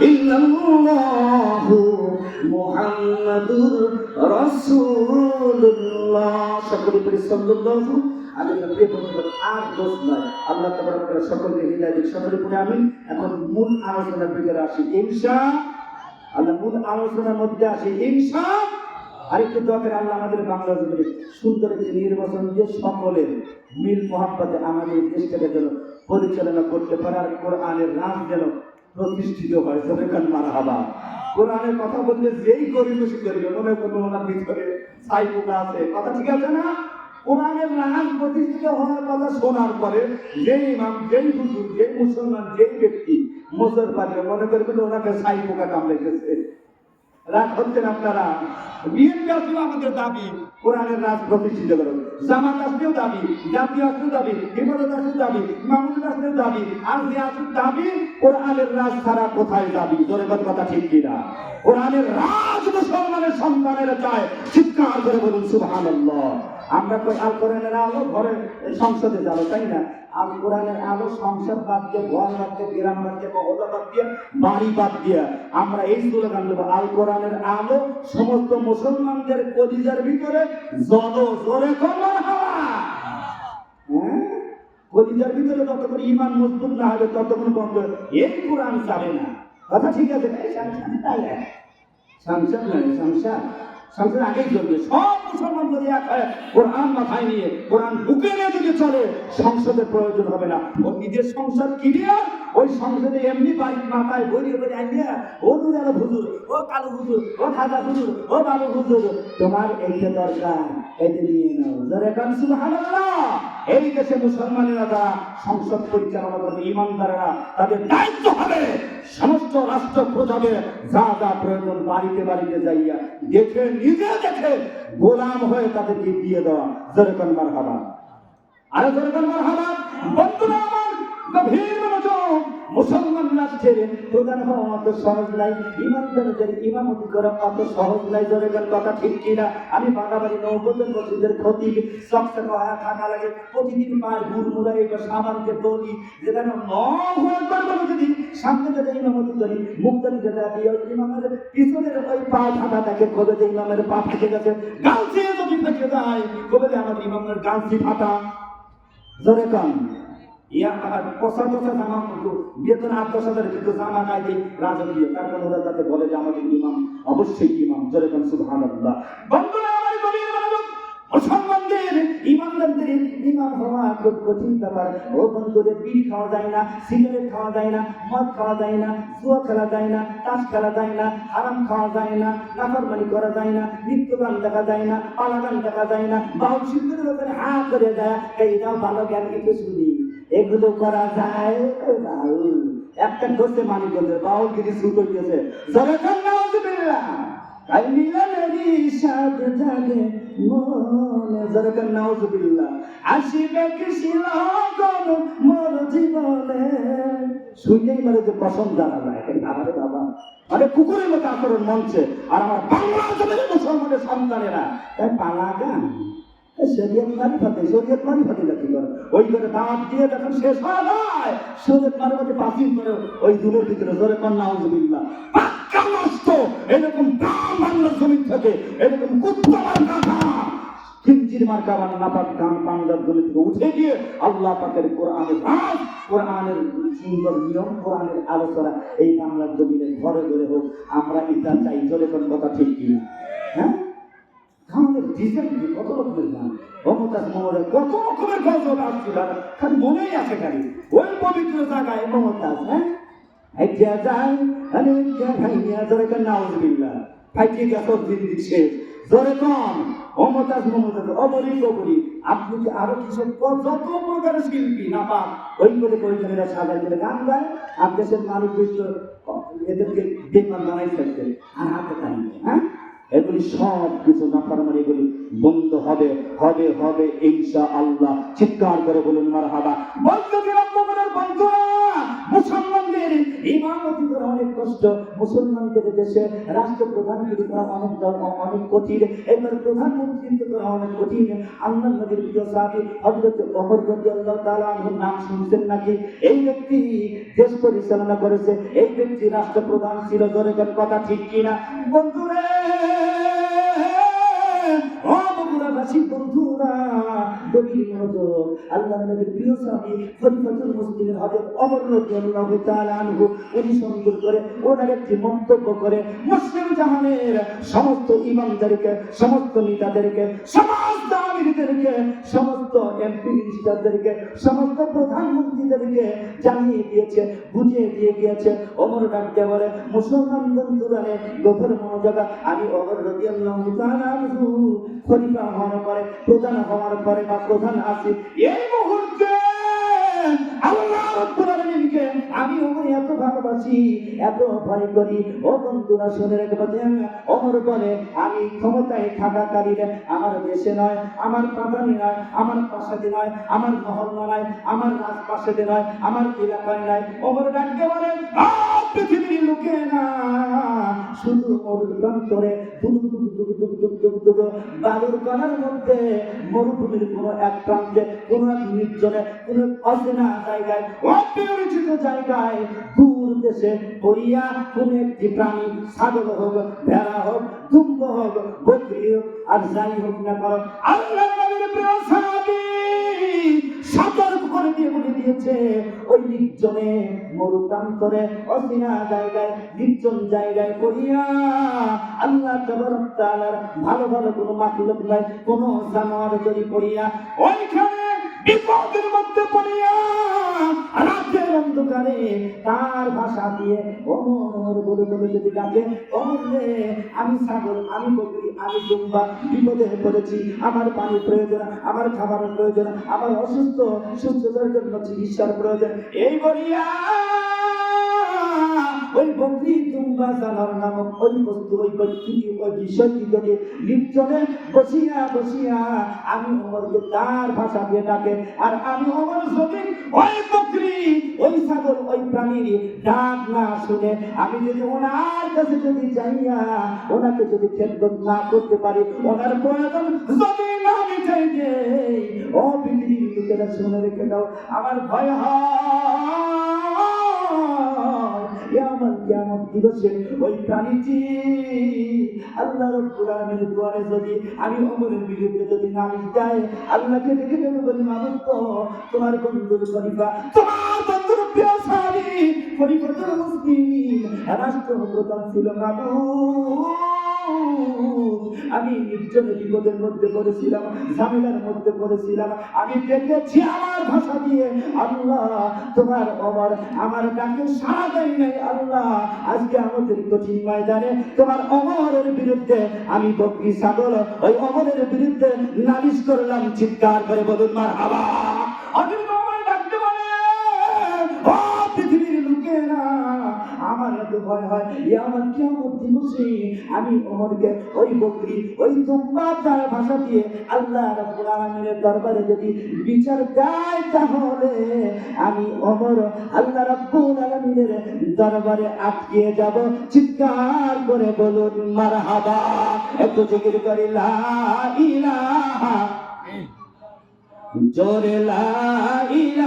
ইল্লাল্লাহু মুহাম্মাদুর রাসূলুল্লাহ। সকলে পড়ি সাল্লাল্লাহু আলাইহি ওয়া সাল্লাম। আর দোষ নয়, আল্লাহ তাবারক ওয়া তাআলা সকলকে হিদায়াত দিক। সকলে পড়ি আমিন। এখন মূল আলোচনার ভিতরে আসি ইনশাআল্লাহ। মূল আলোচনার মধ্যে আসি ইনশাআল্লাহ। আরেকটু দোয়া করে আল্লাহ আমাদের বাংলা জমিনে সুন্দর একটি নির্বাচন দিয়ে সকলের মিল মোহাব্বতে আমাদের দেশটাকে যেন পরিচালনা করতে পারে, আর কোরআনের রাজ যেন প্রতিষ্ঠিত হয়। সবাইকান মারহাবা। কোরআনের কথা বলতে যেই গরিব সে করবে, মনে করবে ওনার ভিতরে ছাই পোকা আছে, কথা ঠিক আছে না? কোরআনের রাজ প্রতিষ্ঠিত হওয়ার কথা শোনার পরে যেই ইমাম, যেই হুজুর, যেই মুসলমান, যেই ব্যক্তি মোজর পারবে, মনে করবেন ওনাকে ছাই পোকা কামড়েছে। রাগ হচ্ছেন আপনারা। বিএনপি আসলেও আমাদের দাবি কোরআনের রাজ প্রতিষ্ঠিত করো, জামাত আসলেও দাবি, জাতীয় আসলেও দাবি, হিফাজত আসলেও দাবি, মামুনুল আসলেও দাবি, আর যে আসলেও দাবি কোরআনের রাজ ছাড়া কোথায় দাবি? জোরে কথা ঠিক কিনা? কোরআনের রাজ মুসলমানের সন্তানেরা চায়, চিৎকার করে বলুন সুবহানাল্লাহ। আমরা তো আল কোরআনের আলো ঘরে সংসদে যাবো, তাই না? আল কোরআনের আলো সংসদ বাদ দিয়ে, ঘর বাদ দিয়ে, গ্রাম বাদ দিয়ে, মহল্লা বাদ দিয়ে, বাড়ি বাদ দিয়ে আমরা এই স্লোগান দেবো, আল কোরআনের আলো সমস্ত মুসলমানদের কলিজার ভিতরে জ্বলো, জোরে মারহাবা। হ্যাঁ, কলিজার ভিতরে যতক্ষণ ঈমান মজবুত না হবে ততক্ষণ বন্ধ এই কোরআন যাবে না। কথা ঠিক আছে? সংসদ নয়, সংসদ আগেই চলবে। সব মুসলমান যদি এক হয় কোরআন মাথায় নিয়ে, কোরআন বুকে নিয়ে যদি চলে, সংসদের প্রয়োজন হবে না। ও নিজের সংসদ কিনে ওই সংসদে এমনি বাড়ির মাথায় ভরিয়ে ভরে আইয়া ও দুলাল হুজুর, ও কালু হুজুর, ও খাজা হুজুর, ও বাবু হুজুর, তোমার এইটা দরকার, এটা নিয়ে নাও। যারা কান সুবহানাল্লাহ। এই দেশে মুসলমানেরা যারা সংসদ পরিচালনা করবে, ইমানদারেরা, তাদের দায়িত্ব হবে সমস্ত রাষ্ট্র প্রজাদের যা যা প্রয়োজন বাড়িতে বাড়িতে যাইয়া দেখে, নিজে দেখে গোলাম হয়ে তাদেরকে দিয়ে দেওয়া। যারা কান মারহাবা। আর যারা কান মারহাবা। বন্ধুরা আমার, গভীর মনোযোগ। মুসলমান রাষ্ট্রের প্রধান হওয়া অত সহজ নাই, ইমানদারদের ইমামতি করা অত সহজ নাই। ধরে গেল কথা ঠিক কিনা? আমি বাঙাবাড়ি নৌবদের মসজিদের খতিব, সবচেয়ে কয়া থাকা লাগে, প্রতিদিন পায় গুড়মুড়া এবার সামানকে দলি, যেটা যদি সামনে যেটা ইমামতি করি, মুক্তারি যেটা দিয়ে ইমামের পিছনের ওই পা ফাটা থাকে, কবে যে ইমামের পা ফেটে গেছে, গালছি যদি ফেটে যায়, কবে যে আমাদের ইমামের গালছি ফাটা। ধরে কান জামা বেতন 8-10,000 কিন্তু জামা নাই দিই রাজকীয়, তারপর ওরা যাতে বলে যে আমাদের ইমাম অবশ্যই ইমাম। জোরে বলেন সুবহানাল্লাহ। বন্ধুরা আমার, গভীর মনোযোগ। মুসলমানদের ইমানদারদের ইমাম হওয়া খুব কঠিন ব্যাপার। ও বন্ধুদের বিড়ি খাওয়া যায় না, সিগারেট খাওয়া যায় না, মদ খাওয়া যায় না, জুয়া খেলা যায় না, তাস খেলা যায় না, হারাম খাওয়া যায় না, নাফরমানি করা যায় না, নৃত্য গান দেখা যায় না, পালা গান দেখা যায় না, বাউল শিল্পের ব্যাপারে হা করে দেয়, এইটাও ভালো জ্ঞান কিছু শুনি, এগুলো করা যায়। একটা করছে মানিকগঞ্জের বাউলগিরি শুরু করে দিয়েছে। জনগণ নাউজুবিল্লাহ, তাই মিলনেরই স্বাদ জাগে মনে। জনগণ নাউজুবিল্লাহ, আসিবে কৃষি লগন মোর জীবনে। শুইতেই মানে যে পছন্দ জানা যায়, আমাদের বাবা মানে কুকুরের মতো আচরণ মঞ্চে। আর আমার বাংলা জমির মুসলমানের সন্তানেরা তাই পালা গান, শরীয়ত মারিফাতে, শরীয়ত মারিফাতে কি করে, ওই করে দাঁত দিয়ে যখন শেষ হয় যায়, শরীয়ত মারিফাতে বাতিল করে ওই দুলের ভিতরে। জোরে কর নাউজুবিল্লাহ। পাক্কা নষ্ট। এরকম দাম বাংলার জমিন থেকে এরকম কুত্তার কথা কিঞ্চির মার্কা নাপাক গান বাংলার জমি থেকে উঠে গিয়ে আল্লাহ পাকের কোরআনের রাজ, কোরআনের সুন্দর নিয়ম, কোরআনের আলোচনা এই বাংলার জমিনে ঘরে ঘরে হোক। আমরা এটা চাই। জোরে কোন কথা ঠিক কিনা? হ্যাঁ, আমাদের ডিজাইন কত রকমের গান, মমতাজ মমতাজ কত রকমের গজল আসছিল, খালি মনেই আছে খালি ওই পবিত্র জায়গায় মমতাজ। হ্যাঁ, আইডিয়া যায় আরে ভাইয়া জোরে কর নাউজুবিল্লাহ। ফাইটে গেছে জিন্দি শেষ। জোরে কম মমতাজ মমতাজ অবরি কবরি। আপনি কি আরো কিছু যত প্রকারের শিল্পী না পান ওই করে কইজনেরা সাজাই করে গান গায়, আর দেশের মানুষ এদেরকে বেমান বানাই থাকছে আর হাতে টানবে। হ্যাঁ, এগুলি সব কিছু নাফরমানি, এগুলি বন্ধ হবে হবে হবে ইনশাআল্লাহ। চিৎকার করে বলুন মারহাবা। বন্ধুরা, মুসলমানদের ইমামতি করা অনেক কষ্ট, মুসলমানদের দেশে রাষ্ট্রপ্রধানগিরি করা অনেক কঠিন, এবার প্রধানমন্ত্রী করা অনেক কঠিন। আল্লাহর নবীর প্রিয় সাহাবী হযরত ওমর রাদিয়াল্লাহু তাআলা আনহুর নাম শুনছেন নাকি? এই ব্যক্তি দেশ পরিচালনা করেছে, এই ব্যক্তি রাষ্ট্রপ্রধান ছিল। জোরে কথা ঠিক কিনা বন্ধুরা? ও বগুড়াবাসী বন্ধুরা, গভীর মনোযোগ। আল্লাহর নবীর প্রিয় সাহাবী খলিফাতুল মুসলিমিন হযরত ওমর রাদিয়াল্লাহু তাআলা আনহু উনি সুন্দর করে ওনার একটি মন্তব্য করে মুসলিম জাহানের সমস্ত ইমামদেরকে, সমস্ত নেতাদেরকে, সমস্ত আমিরদেরকে, সমস্ত এমপি মিনিস্টারদেরকে, সমস্ত প্রধানমন্ত্রীদেরকে জানিয়ে দিয়েছে, বুঝিয়ে দিয়ে গিয়েছে। ওমর ডাকতে বলে, মুসলমান বন্ধুরা গভীর মনোযোগ, আমি ওমর রাদিয়াল্লাহু তাআলা আনহু খলিফা হওয়ার পরে, প্রধান হওয়ার পরে বা প্রধান আছি, এই মুহূর্তে আল্লাহ রাব্বুল আলামিনকে আমি ওমর এত ভালোবাসি, এত ভয় করি। ও বন্ধুরা শুনে রাখবেন, ওমর বলে, আমি ক্ষমতায় থাকাকালীন আমার দেশে নয়, আমার প্রান্তরে নয়, আমার প্রাসাদে নয়, আমার মহল্লা নয়, আমার রাজপ্রাসাদে নয়, আমার এলাকায় নয়, ওমর ডাকতে বলে, পৃথিবীর লোকেরা শুধু ওর প্রান্তরে বালুর কণার মধ্যে মরুভূমির কোন এক প্রান্তে, কোন এক নির্জনে, কোন অচেনা জায়গায়, অপরিচিত জায়গায়, দূর দেশে পড়িয়া কোন একটি প্রাণী, ছাগল হোক, ভেড়া হোক, দুম্ব হোক, বকরি হোক, আর যাই হোক না কারণ আল্লাহর নবীর প্রিয় সাহাবী সতর্ক করে দিয়ে বলে দিয়েছে, ওই নির্জনে মরু প্রান্তরে অচেনা জায়গায়, নির্জন জায়গায় পড়িয়া আল্লাহ তাবারক তাআলার ভালো ভালো কোনো মাখলুক নাই, কোনো জানোয়ার যদি পড়িয়া ওইখানে বিপদের মধ্যে পড়িয়া রাতের অন্ধকারে তার ভাষা দিয়ে ওমর বলে বলে যদি ডাকে, ওমর রে, আমি ছাগল, আমি বকরি, আমি দুম্বা বিপদে পড়েছি, আমার পানির প্রয়োজন, আমার খাবারের প্রয়োজন, আমার সুস্থতার জন্য চিকিৎসার প্রয়োজন, এই বলিয়া ওই বকরি, দুম্বা, জানোয়ার নামক ওই বস্তু, ওই ব্যক্তি, ওই বিষয়টি যদি নির্জনে বসিয়া বসিয়া আমি ওমরকে তার ভাষা দিয়ে ডাকে, আর আমি ওমর যদি ওই বকরি, ওই ছাগল, ওই প্রাণীর ডাক না শুনে আমি যদি ওনার কাছে যদি যাইয়া ওনাকে যদি খেদমত না করতে পারি, ওনার প্রয়োজন যদি না মিটাই দেই, ও পৃথিবীর লোকেরা শুনে রেখে দাও, আমার ভয় হয় আমার কিয়ামত দিবসে ওই প্রাণীটি আল্লাহ রাব্বুল আলামিনের দুয়ারে যদি আমি ওমরের বিরুদ্ধে যদি নালিশ দেয়, আল্লাহকে ডেকে ডেকে বলি, মাবুদ তো তোমার বন্ধুর খলিফা, তোমার বন্ধুর প্রিয় সাহাবী খলিফাতুল মুসলিমিন রাষ্ট্রপ্রধান ছিল মাবুদ, আমি নির্জনে বিপদের মধ্যে পড়েছিলাম, ঝামেলার মধ্যে পড়েছিলাম, আমি দেখেছি আমার ভাষা দিয়ে আল্লাহ তোমার ওমর আমার ডাকে সাড়া দেয় নাই। আল্লাহ আজকে আমাদের কঠিন ময়দানে তোমার ওমরের বিরুদ্ধে আমি বকরি, ছাগল, ওই ওমরের বিরুদ্ধে নালিশ করলাম, চিৎকার করে বলুন মারহাবা। পৃথিবীর লোকেরা আমার এত ভয় হয়, আমার কিয়ামত দিবসে আমি ওমরকে ওই বকরি, ওই দুম্বা তার ভাষা দিয়ে আল্লাহ রাব্বুল আলামিনের দরবারে যদি বিচার দেয়, তাহলে আমি ওমর আল্লাহ রাব্বুল আলামিনের দরবারে আটকে যাব। চিৎকার করে বলুন মারহাবা। একটু জিকির করি লা ইলাহা, জোরে লা ইলাহা